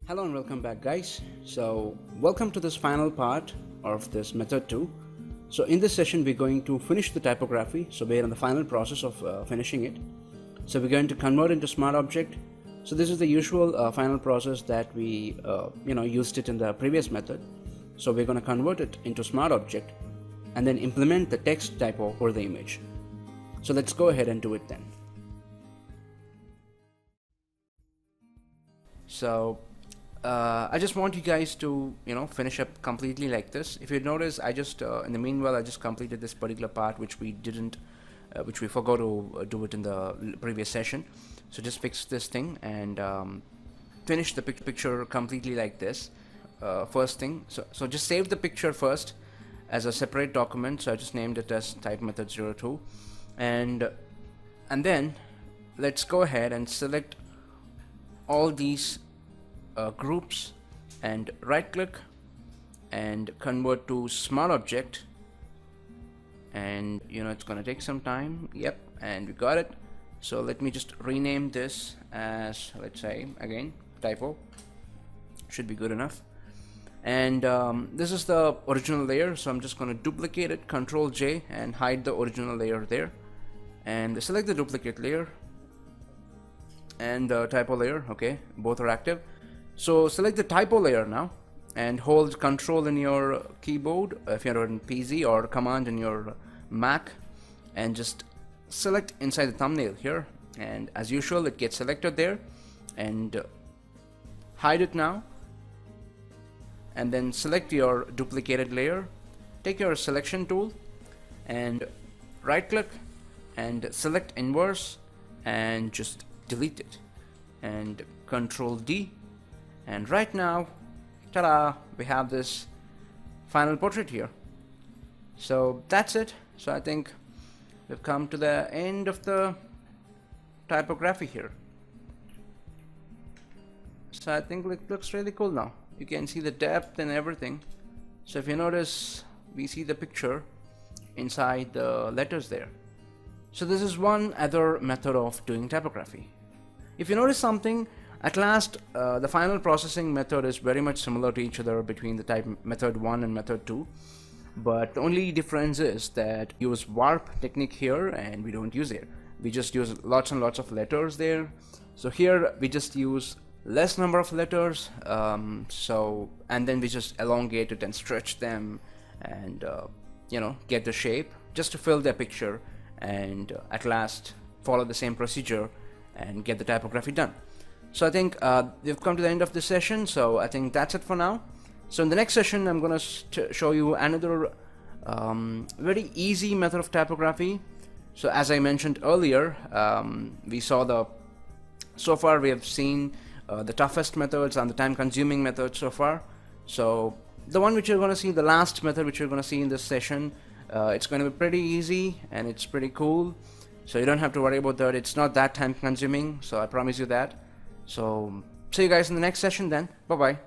Hello and welcome back, guys. So welcome to this final part of this method 2. So in this session we're going to finish the typography. So we're in the final process of finishing it. So we're going to convert into smart object. So this is the usual final process that we used it in the previous method. So we're going to convert it into smart object and then implement the text typo over the image. So let's go ahead and do it then. So I just want you guys to finish up completely like this. If you notice, I just in the meanwhile I just completed this particular part which we forgot to do it in the previous session. So just fix this thing and finish the picture completely like this. First thing, so just save the picture first as a separate document. So I just named it as type method 02, and then let's go ahead and select all these groups and right click and convert to smart object, and it's gonna take some time. Yep, and we got it. So let me just rename this as, let's say, again, typo. Should be good enough. And this is the original layer, so I'm just going to duplicate it, Ctrl J, and hide the original layer there, and select the duplicate layer and the typo layer. Okay, both are active. So select the typo layer now and hold Ctrl in your keyboard if you're on PC, or Command in your Mac, and just select inside the thumbnail here, and as usual it gets selected there, and hide it now, and then select your duplicated layer. Take your selection tool and right click and select inverse and just delete it, and Ctrl D, and right now, ta-da, we have this final portrait here. So that's it. So I think we've come to the end of the typography here. So I think it looks really cool now. You can see the depth and everything. So if you notice, we see the picture inside the letters there. So this is one other method of doing typography. If you notice something, at last the final processing method is very much similar to each other between the type method 1 and method 2. But the only difference is that we use warp technique here and we don't use it. We just use lots and lots of letters there. So here we just use less number of letters, and then we just elongate it and stretch them and get the shape just to fill the picture, and at last follow the same procedure and get the typography done. So I think we've come to the end of this session, so I think that's it for now. So in the next session I'm going to show you another very easy method of typography. So as I mentioned earlier, so far we have seen the toughest methods and the time-consuming methods so far. So the one which you're going to see, the last method which you're going to see in this session, it's going to be pretty easy and it's pretty cool. So you don't have to worry about that. It's not that time-consuming, so I promise you that. So see you guys in the next session then. Bye-bye.